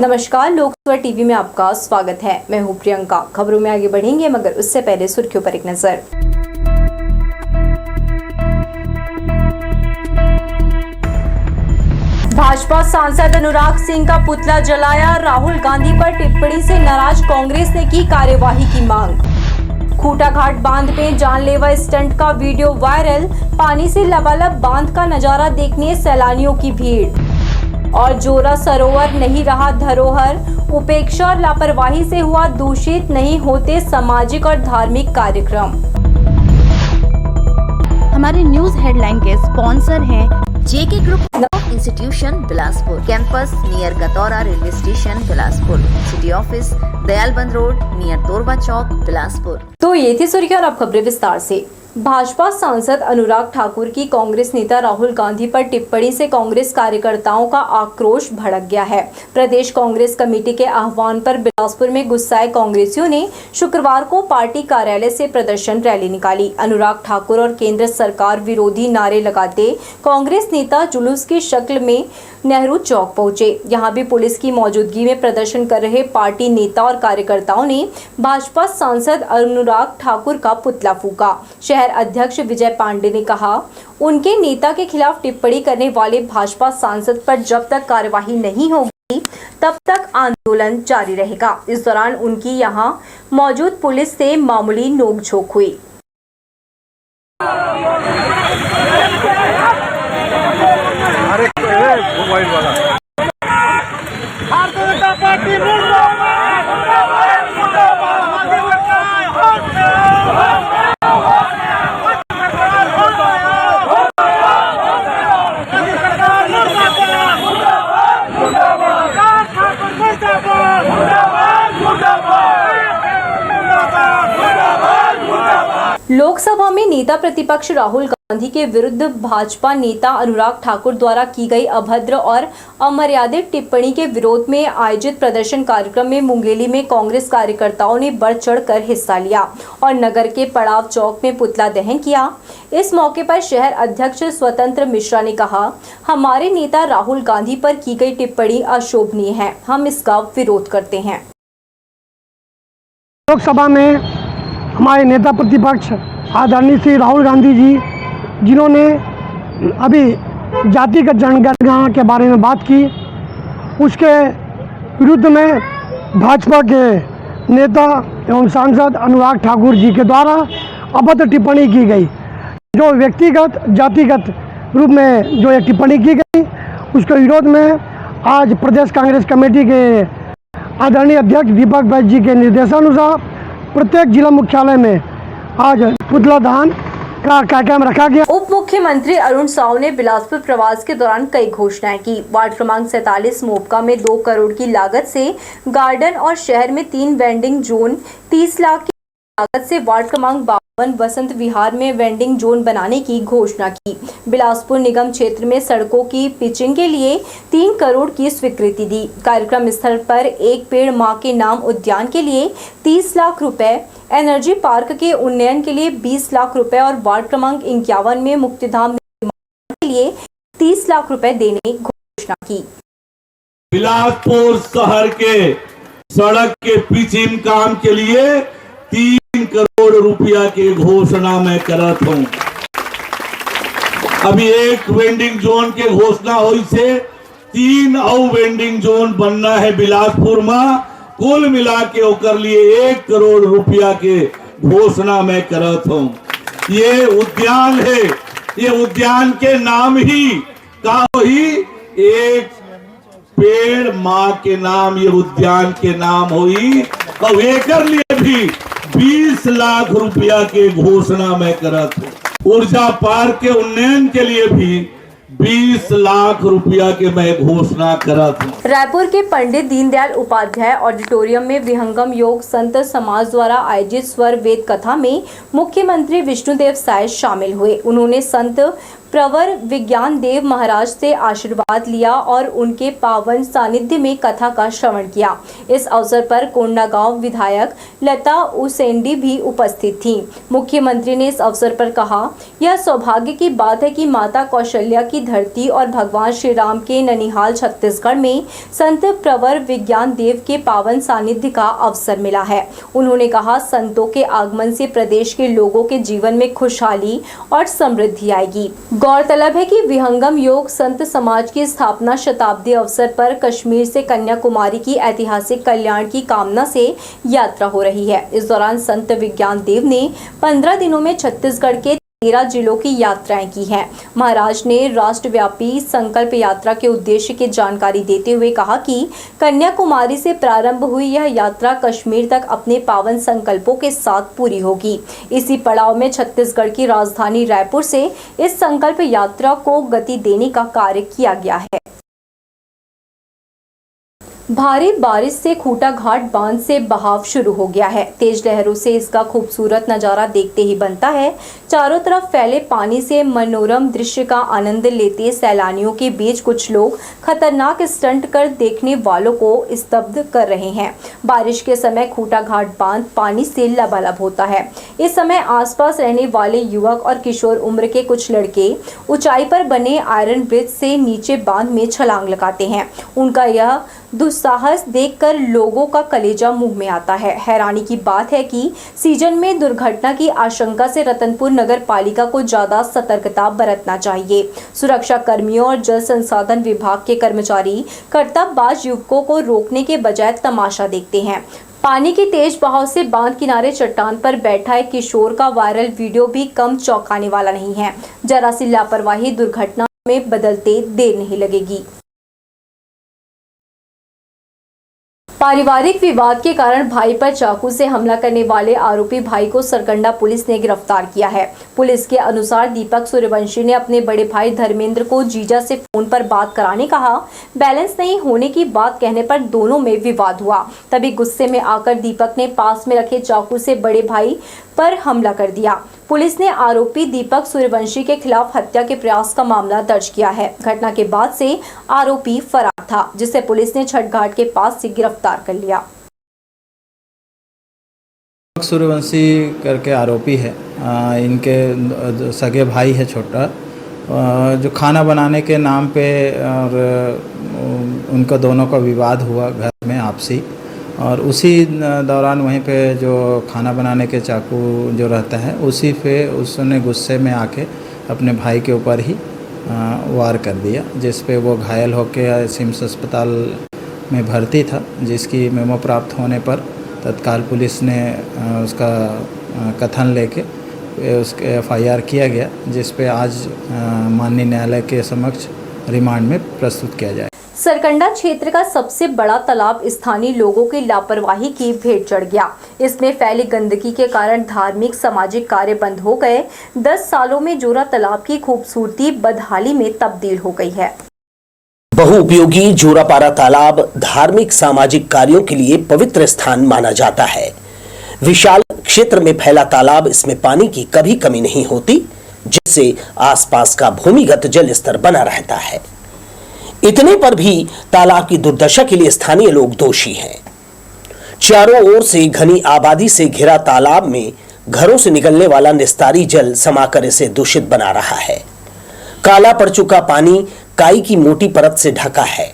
नमस्कार, लोकसभा टीवी में आपका स्वागत है। मैं हूं प्रियंका। खबरों में आगे बढ़ेंगे, मगर उससे पहले सुर्खियों पर एक नजर। भाजपा सांसद अनुराग सिंह का पुतला जलाया। राहुल गांधी पर टिप्पणी से नाराज कांग्रेस ने की कार्यवाही की मांग। खूटाघाट बांध में जानलेवा स्टंट का वीडियो वायरल। पानी से लबालब बांध का नजारा देखने सैलानियों की भीड़। और जोरा सरोवर नहीं रहा धरोहर। उपेक्षा और लापरवाही से हुआ दूषित, नहीं होते सामाजिक और धार्मिक कार्यक्रम। हमारे न्यूज हेडलाइन के स्पॉन्सर हैं JK group of institution Bilaspur, campus near Gataura railway station Bilaspur, city office Dayalband road near Torba chowk Bilaspur. तो ये थी सुर्खियां और अब खबरें विस्तार से। भाजपा सांसद अनुराग ठाकुर की कांग्रेस नेता राहुल गांधी पर टिप्पणी से कांग्रेस कार्यकर्ताओं का आक्रोश भड़क गया है। प्रदेश कांग्रेस कमेटी के आह्वान पर बिलासपुर में गुस्साए कांग्रेसियों ने शुक्रवार को पार्टी कार्यालय से प्रदर्शन रैली निकाली। अनुराग ठाकुर और केंद्र सरकार विरोधी नारे लगाते कांग्रेस नेता जुलूस की शक्ल में नेहरू चौक पहुंचे। यहां भी पुलिस की मौजूदगी में प्रदर्शन कर रहे पार्टी नेता और कार्यकर्ताओं ने भाजपा सांसद अनुराग ठाकुर का पुतला फूंका। शहर अध्यक्ष विजय पांडे ने कहा, उनके नेता के खिलाफ टिप्पणी करने वाले भाजपा सांसद पर जब तक कार्यवाही नहीं होगी तब तक आंदोलन जारी रहेगा। इस दौरान उनकी यहां मौजूद पुलिस से मामूली नोकझोंक हुई। भारतीय जनता पार्टी लोकसभा में नेता प्रतिपक्ष राहुल गांधी के विरुद्ध भाजपा नेता अनुराग ठाकुर द्वारा की गई अभद्र और अमर्यादित टिप्पणी के विरोध में आयोजित प्रदर्शन कार्यक्रम में मुंगेली में कांग्रेस कार्यकर्ताओं ने बढ़ चढ़कर हिस्सा लिया और नगर के पड़ाव चौक में पुतला दहन किया। इस मौके पर शहर अध्यक्ष स्वतंत्र मिश्रा ने कहा, हमारे नेता राहुल गांधी पर की गई टिप्पणी अशोभनीय है, हम इसका विरोध करते हैं। लोकसभा में हमारे नेता प्रतिपक्ष आदरणीय श्री राहुल गांधी जी, जिन्होंने अभी जातिगत जनगणना के बारे में बात की, उसके विरुद्ध में भाजपा के नेता एवं सांसद अनुराग ठाकुर जी के द्वारा अभद्र टिप्पणी की गई। जो व्यक्तिगत जातिगत रूप में जो ये टिप्पणी की गई, उसके विरोध में आज प्रदेश कांग्रेस कमेटी के आदरणीय अध्यक्ष दीपक बैज जी के निर्देशानुसार प्रत्येक जिला मुख्यालय में आज पुतला दहन का कार्यक्रम रखा गया। उप मुख्यमंत्री अरुण साव ने बिलासपुर प्रवास के दौरान कई घोषणाएं की। वार्ड क्रमांक 47 मोपका में 2 करोड़ की लागत से गार्डन और शहर में 3 वेंडिंग जोन, 30 लाख की लागत से वार्ड क्रमांक 52 वसंत विहार में वेंडिंग जोन बनाने की घोषणा की। बिलासपुर निगम क्षेत्र में सड़कों की पिचिंग के लिए 3 करोड़ की स्वीकृति दी। कार्यक्रम स्थल पर एक पेड़ मां के नाम उद्यान के लिए 30 लाख रुपए, एनर्जी पार्क के उन्नयन के लिए 20 लाख रुपए और वार्ड क्रमांक 51 में मुक्तिधाम निर्माण के लिए 30 लाख रुपए देने की घोषणा की। बिलासपुर शहर के सड़क के पिचिंग काम के लिए 3 करोड़ रुपया की घोषणा मैं करत हूं। अभी एक वेंडिंग जोन के घोषणा हुई से 3 और वेंडिंग जोन बनना है बिलासपुर में। कुल मिला के ओकर लिए 1 करोड़ रुपया के घोषणा मैं करत हूं। ये उद्यान है, ये उद्यान के नाम ही का ही एक पेड़ मां के नाम, ये उद्यान के नाम हुई और एकर लिए भी 20 लाख रुपया के घोषणा मैं करत हूं। ऊर्जा पार्क के उन्नयन के लिए भी 20 लाख रुपया के मैं घोषणा करत हूं। रायपुर के पंडित दीनदयाल उपाध्याय ऑडिटोरियम में विहंगम योग संत समाज द्वारा आयोजित स्वर वेद कथा में मुख्यमंत्री विष्णुदेव साय शामिल हुए। उन्होंने संत प्रवर विज्ञान देव महाराज से आशीर्वाद लिया और उनके पावन सानिध्य में कथा का श्रवण किया। इस अवसर पर कोंडागांव विधायक लता उसेंडी भी उपस्थित थी। मुख्यमंत्री ने इस अवसर पर कहा, यह सौभाग्य की बात है कि माता कौशल्या की धरती और भगवान श्री राम के ननिहाल छत्तीसगढ़ में संत प्रवर विज्ञान देव के पावन सानिध्य का अवसर मिला है। उन्होंने कहा, संतों के आगमन से प्रदेश के लोगों के जीवन में खुशहाली और समृद्धि आएगी। गौरतलब है कि विहंगम योग संत समाज की स्थापना शताब्दी अवसर पर कश्मीर से कन्याकुमारी की ऐतिहासिक कल्याण की कामना से यात्रा हो रही है। इस दौरान संत विज्ञान देव ने 15 दिनों में छत्तीसगढ़ के 13 जिलों की यात्राएं की हैं। महाराज ने राष्ट्रव्यापी संकल्प यात्रा के उद्देश्य की जानकारी देते हुए कहा कि कन्याकुमारी से प्रारंभ हुई यह यात्रा कश्मीर तक अपने पावन संकल्पों के साथ पूरी होगी। इसी पड़ाव में छत्तीसगढ़ की राजधानी रायपुर से इस संकल्प यात्रा को गति देने का कार्य किया गया है। भारी बारिश से खूटा घाट बांध से बहाव शुरू हो गया है। तेज लहरों से इसका खूबसूरत नजारा देखते ही बनता है। चारों तरफ फैले पानी से मनोरम दृश्य का आनंद लेते सैलानियों के बीच कुछ लोग खतरनाक स्टंट कर देखने वालों को स्तब्ध कर रहे हैं। बारिश के समय खूटा घाट बांध पानी से लबालब होता है। इस समय आसपास रहने वाले युवक और किशोर उम्र के कुछ लड़के ऊंचाई पर बने आयरन ब्रिज से नीचे बांध में छलांग लगाते हैं। उनका यह दुस्साहस देखकर लोगों का कलेजा मुंह में आता है। हैरानी की बात है कि सीजन में दुर्घटना की आशंका से रतनपुर नगर पालिका को ज्यादा सतर्कता बरतना चाहिए। सुरक्षा कर्मियों और जल संसाधन विभाग के कर्मचारी कर्तव्यबाज युवकों को रोकने के बजाय तमाशा देखते हैं। पानी के तेज बहाव से बांध किनारे चट्टान पर बैठा एक किशोर का वायरल वीडियो भी कम चौंकाने वाला नहीं है। जरा सी लापरवाही दुर्घटना में बदलते देर नहीं लगेगी। पारिवारिक विवाद के कारण भाई पर चाकू से हमला करने वाले आरोपी भाई को सरकंडा पुलिस ने गिरफ्तार किया है। पुलिस के अनुसार दीपक सूर्यवंशी ने अपने बड़े भाई धर्मेंद्र को जीजा से फोन पर बात कराने कहा। बैलेंस नहीं होने की बात कहने पर दोनों में विवाद हुआ। तभी गुस्से में आकर दीपक ने पास में रखे चाकू से बड़े भाई पर हमला कर दिया। पुलिस ने आरोपी दीपक सूर्यवंशी के खिलाफ हत्या के प्रयास का मामला दर्ज किया है। घटना के बाद से आरोपी फरार था, जिसे पुलिस ने छठ घाट के पास से गिरफ्तार कर लिया। सूर्यवंशी करके आरोपी है, इनके सगे भाई है छोटा, जो खाना बनाने के नाम पे और उनका दोनों का विवाद हुआ घर में आपसी, और उसी दौरान वहीं पे जो खाना बनाने के चाकू जो रहता है उसी पे उसने गुस्से में आके अपने भाई के ऊपर ही वार कर दिया, जिस पे वो घायल होकर सिम्स अस्पताल में भर्ती था, जिसकी मेमो प्राप्त होने पर तत्काल पुलिस ने उसका कथन लेके उसके FIR किया गया, जिस पे आज माननीय न्यायालय के समक्ष रिमांड में प्रस्तुत किया जाए। सरकंडा क्षेत्र का सबसे बड़ा तालाब स्थानीय लोगों की लापरवाही की भेंट चढ़ गया। इसमें फैली गंदगी के कारण धार्मिक सामाजिक कार्य बंद हो गए। 10 सालों में जोरा तालाब की खूबसूरती बदहाली में तब्दील हो गई है। बहुउपयोगी जोरापारा तालाब धार्मिक सामाजिक कार्यों के लिए पवित्र स्थान माना जाता है। विशाल क्षेत्र में फैला तालाब, इसमें पानी की कभी कमी नहीं होती, जिससे आसपास का भूमिगत जल स्तर बना रहता है। इतने पर भी तालाब की दुर्दशा के लिए स्थानीय लोग दोषी हैं। चारों ओर से घनी आबादी से घिरा तालाब में घरों से निकलने वाला निस्तारी जल समाकर इसे दूषित बना रहा है। काला पड़ चुका पानी काई की मोटी परत से ढका है।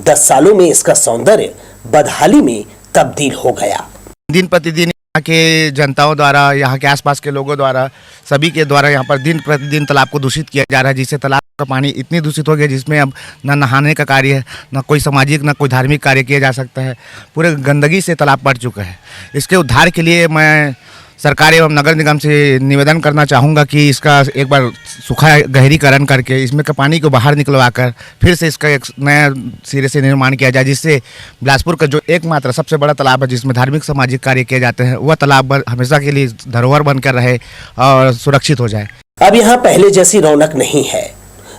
10 सालों में इसका सौंदर्य बदहाली में तब्दील हो गया। दिन प्रतिदिन यहाँ के जनताओं द्वारा, यहाँ के आसपास के लोगों द्वारा, सभी के द्वारा यहाँ पर दिन प्रतिदिन तालाब को दूषित किया जा रहा है, जिससे तालाब का पानी इतनी दूषित हो गया जिसमें अब न नहाने का कार्य है, न कोई सामाजिक न कोई धार्मिक कार्य किया जा सकता है। पूरे गंदगी से तालाब भर चुका है। इसके उद्धार के लिए मैं सरकार एवं नगर निगम से निवेदन करना चाहूँगा कि इसका एक बार सूखा गहरीकरण करके इसमें का पानी को बाहर निकलवा कर फिर से इसका एक नया सिरे से निर्माण किया जाए, जिससे बिलासपुर का जो एकमात्र सबसे बड़ा तालाब है जिसमें धार्मिक सामाजिक कार्य किए जाते हैं, वह तालाब हमेशा के लिए धरोहर बनकर रहे और सुरक्षित हो जाए। अब यहाँ पहले जैसी रौनक नहीं है।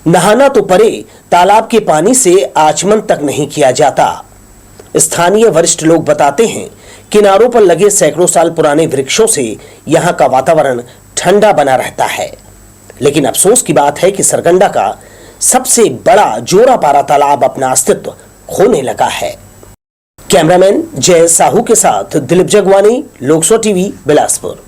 नहाना तो परे, तालाब के पानी से आचमन तक नहीं किया जाता। स्थानीय वरिष्ठ लोग बताते हैं, किनारों पर लगे सैकड़ों साल पुराने वृक्षों से यहाँ का वातावरण ठंडा बना रहता है। लेकिन अफसोस की बात है कि सरगंडा का सबसे बड़ा जोरापारा तालाब अपना अस्तित्व खोने लगा है। कैमरामैन जय साहू के साथ दिलीप जगवानी, लोकसो टीवी, बिलासपुर।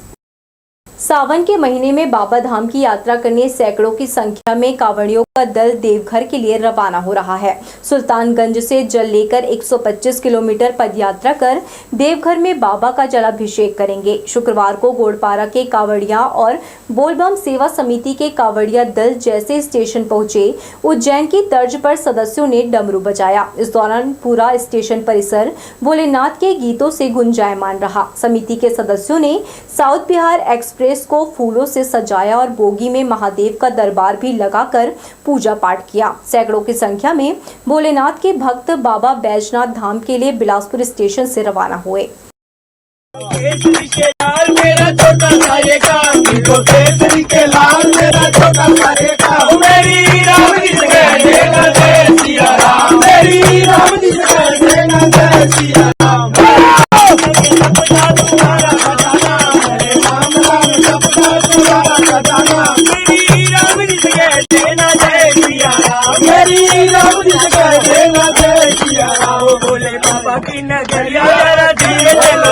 सावन के महीने में बाबा धाम की यात्रा करने सैकड़ों की संख्या में कांवड़ियों का दल देवघर के लिए रवाना हो रहा है। सुल्तानगंज से जल लेकर 125 किलोमीटर पदयात्रा कर देवघर में बाबा का जलाभिषेक करेंगे। शुक्रवार को गोड़पारा के कांवड़िया और बोलबम सेवा समिति के कांवड़िया दल जैसे स्टेशन पहुंचे, उज्जैन की तर्ज पर सदस्यों ने डमरू बजाया। इस दौरान पूरा स्टेशन परिसर भोलेनाथ के गीतों से गुंजायमान रहा। समिति के सदस्यों ने साउथ बिहार एक्सप्रेस को फूलों से सजाया और बोगी में महादेव का दरबार भी लगाकर पूजा पाठ किया। सैकड़ों की संख्या में भोलेनाथ के भक्त बाबा बैजनाथ धाम के लिए बिलासपुर स्टेशन से रवाना हुए। बाबा की नगरिया जरा धीरे चलो,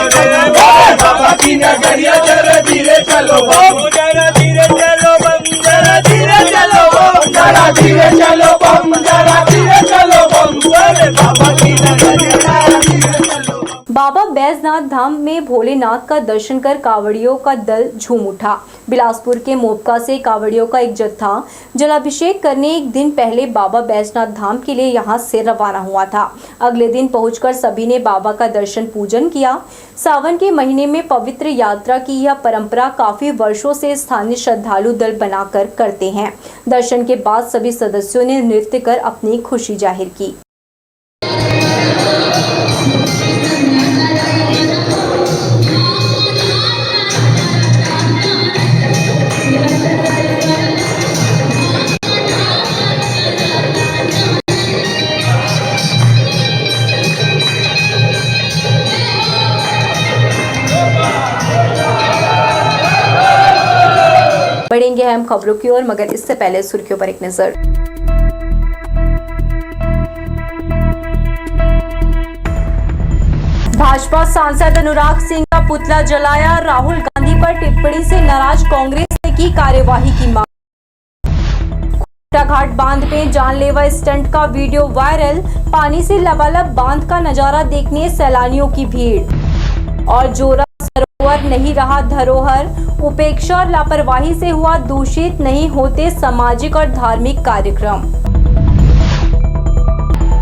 बाबा की नगरिया जरा धीरे चलो, जरा धीरे चलो बम, जरा धीरे चलो बम, जरा धीरे चलो बम, जरा धीरे चलो बम, अरे बाबा की नगरिया जरा धीरे चलो। बाबा बैजनाथ धाम में भोलेनाथ का दर्शन कर कांवड़ियों का दल झूम उठा। बिलासपुर के मोपका से कांवड़ियों का एक जत्था जलाभिषेक करने एक दिन पहले बाबा बैजनाथ धाम के लिए यहां से रवाना हुआ था। अगले दिन पहुंचकर सभी ने बाबा का दर्शन पूजन किया। सावन के महीने में पवित्र यात्रा की यह परंपरा काफी वर्षों से स्थानीय श्रद्धालु दल बनाकर करते हैं। दर्शन के बाद सभी सदस्यों ने नृत्य कर अपनी खुशी जाहिर की। बढ़ेंगे अहम खबरों की ओर, मगर इससे पहले सुर्खियों पर एक नजर। भाजपा सांसद अनुराग सिंह का पुतला जलाया। राहुल गांधी पर टिप्पणी से नाराज कांग्रेस ने की कार्यवाही की मांग। घाट बांध में जानलेवा स्टंट का वीडियो वायरल। पानी से लबालब बांध का नजारा देखने सैलानियों की भीड़। और जोरा सरोवर नहीं रहा धरोहर। उपेक्षा और लापरवाही से हुआ दूषित, नहीं होते सामाजिक और धार्मिक कार्यक्रम।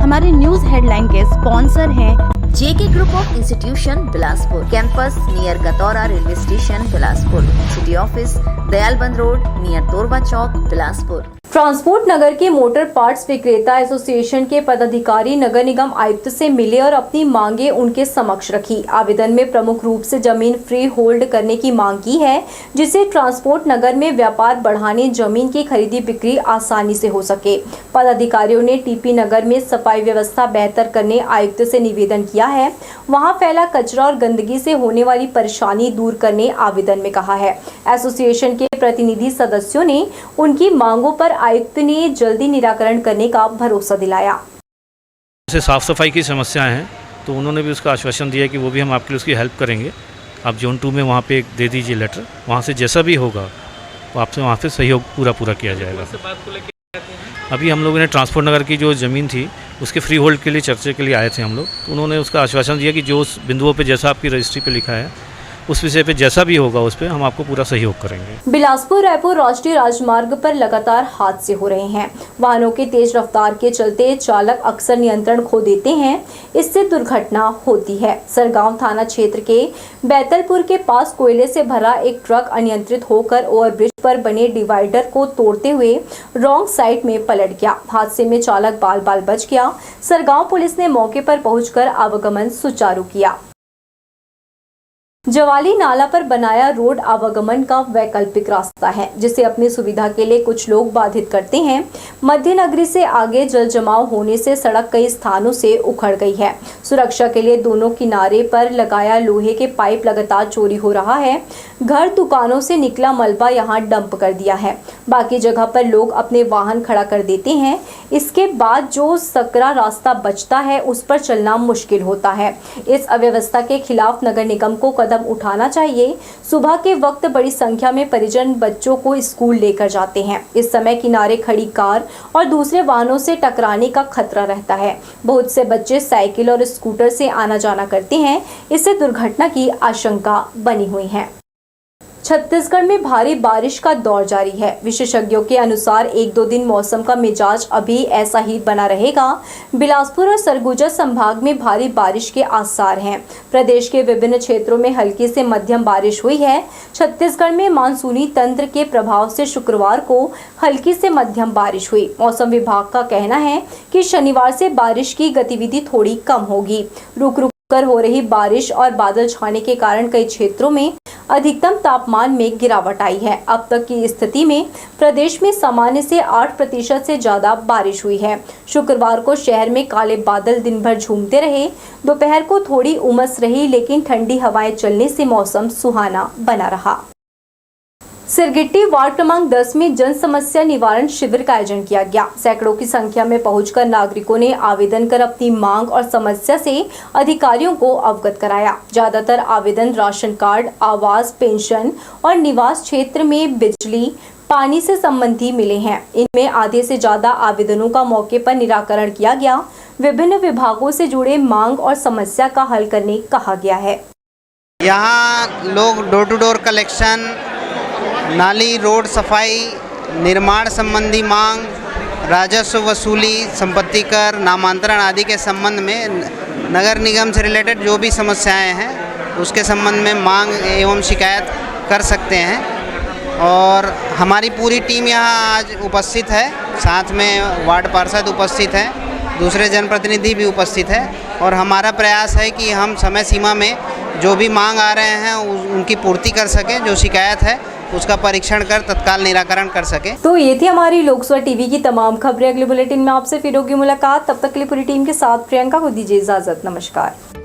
हमारे न्यूज हेडलाइन के स्पॉन्सर हैं JK group of institution Bilaspur, campus near Gataura railway station Bilaspur, city office Dayalband road near Torwa chowk Bilaspur. Transport Nagar के मोटर पार्ट्स विक्रेता एसोसिएशन के पदाधिकारी नगर निगम आयुक्त से मिले और अपनी मांगे उनके समक्ष रखी। आवेदन में प्रमुख रूप से जमीन फ्री होल्ड करने की मांग की है, जिससे ट्रांसपोर्ट नगर में व्यापार बढ़ाने, जमीन की खरीदी बिक्री आसानी से हो सके। पदाधिकारियों ने टीपी नगर में सफाई व्यवस्था बेहतर करने आयुक्त से निवेदन किया है। वहां फैला कचरा और गंदगी से होने वाली परेशानी दूर करने आवेदन में कहा है। एसोसिएशन के प्रतिनिधि सदस्यों ने उनकी मांगों पर आयुक्त ने जल्दी निराकरण करने का भरोसा दिलाया। जैसे साफ़ सफाई की समस्याएं हैं, तो उन्होंने भी उसका आश्वासन दिया कि वो भी हम आपके लिए उसकी हेल्प करेंगे। आप जोन 2 में वहाँ पे एक दे दीजिए लेटर, वहाँ से जैसा भी होगा वो आपसे वहाँ से सहयोग पूरा किया जाएगा। अभी हम लोगों ने ट्रांसपोर्ट नगर की जो ज़मीन थी उसके फ्री होल्ड के लिए चर्चा के लिए आए थे हम लोग, तो उन्होंने उसका आश्वासन दिया कि जो उस बिंदुओं पे जैसा आपकी रजिस्ट्री पे लिखा है उस विषय पे जैसा भी होगा उस पे हम आपको पूरा सहयोग करेंगे। बिलासपुर रायपुर राष्ट्रीय राजमार्ग पर लगातार हादसे हो रहे हैं। वाहनों के तेज रफ्तार के चलते चालक अक्सर नियंत्रण खो देते हैं, इससे दुर्घटना होती है। सरगांव थाना क्षेत्र के बैतलपुर के पास कोयले से भरा एक ट्रक अनियंत्रित होकर ओवरब्रिज पर बने डिवाइडर को तोड़ते हुए रॉन्ग साइड में पलट गया। हादसे में चालक बाल बाल बच गया। सरगांव पुलिस ने मौके पर पहुंचकर आवागमन सुचारू किया। जवाली नाला पर बनाया रोड आवागमन का वैकल्पिक रास्ता है, जिसे अपनी सुविधा के लिए कुछ लोग बाधित करते हैं। मध्य नगरी से आगे जल जमाव होने से सड़क कई स्थानों से उखड़ गई है। सुरक्षा के लिए दोनों किनारे पर लगाया लोहे के पाइप लगातार चोरी हो रहा है। घर दुकानों से निकला मलबा यहां डंप कर दिया है। बाकी जगह पर लोग अपने वाहन खड़ा कर देते हैं। इसके बाद जो सकरा रास्ता बचता है उस पर चलना मुश्किल होता है। इस अव्यवस्था के खिलाफ नगर निगम को कदम उठाना चाहिए। सुबह के वक्त बड़ी संख्या में परिजन बच्चों को स्कूल लेकर जाते हैं। इस समय किनारे खड़ी कार और दूसरे वाहनों से टकराने का खतरा रहता है। बहुत से बच्चे साइकिल और स्कूटर से आना जाना करते हैं। इससे दुर्घटना की आशंका बनी हुई है। छत्तीसगढ़ में भारी बारिश का दौर जारी है। विशेषज्ञों के अनुसार 1-2 दिन मौसम का मिजाज अभी ऐसा ही बना रहेगा। बिलासपुर और सरगुजा संभाग में भारी बारिश के आसार हैं। प्रदेश के विभिन्न क्षेत्रों में हल्की से मध्यम बारिश हुई है। छत्तीसगढ़ में मानसूनी तंत्र के प्रभाव से शुक्रवार को हल्की से मध्यम बारिश हुई। मौसम विभाग का कहना है कि शनिवार से बारिश की गतिविधि थोड़ी कम होगी। रुक रुक कर हो रही बारिश और बादल छाने के कारण कई क्षेत्रों में अधिकतम तापमान में गिरावट आई है। अब तक की स्थिति में प्रदेश में सामान्य से 8% से ज्यादा बारिश हुई है। शुक्रवार को शहर में काले बादल दिन भर झूमते रहे। दोपहर को थोड़ी उमस रही, लेकिन ठंडी हवाएं चलने से मौसम सुहाना बना रहा। सिरगिट्टी वार्ड क्रमांक 10 में जन समस्या निवारण शिविर का आयोजन किया गया। सैकड़ों की संख्या में पहुंचकर नागरिकों ने आवेदन कर अपनी मांग और समस्या से अधिकारियों को अवगत कराया। ज्यादातर आवेदन राशन कार्ड, आवास, पेंशन और निवास क्षेत्र में बिजली, पानी से संबंधी मिले हैं। इनमें आधे से ज्यादा आवेदनों का मौके पर निराकरण किया गया। विभिन्न विभागों से जुड़े मांग और समस्या का हल करने कहा गया है। यहाँ लोग डोर टू डोर कलेक्शन, नाली रोड सफाई, निर्माण संबंधी मांग, राजस्व वसूली, संपत्ति कर, नामांतरण आदि के संबंध में नगर निगम से रिलेटेड जो भी समस्याएं हैं उसके संबंध में मांग एवं शिकायत कर सकते हैं। और हमारी पूरी टीम यहाँ आज उपस्थित है। साथ में वार्ड पार्षद उपस्थित हैं, दूसरे जनप्रतिनिधि भी उपस्थित है। और हमारा प्रयास है कि हम समय सीमा में जो भी मांग आ रहे हैं उनकी पूर्ति कर सकें। जो शिकायत है उसका परीक्षण कर तत्काल निराकरण कर सके। तो ये थी हमारी लोकसभा टीवी की तमाम खबरें। अगले बुलेटिन में आपसे फिर होगी मुलाकात। तब तक के लिए पूरी टीम के साथ प्रियंका को दीजिए इजाजत। नमस्कार।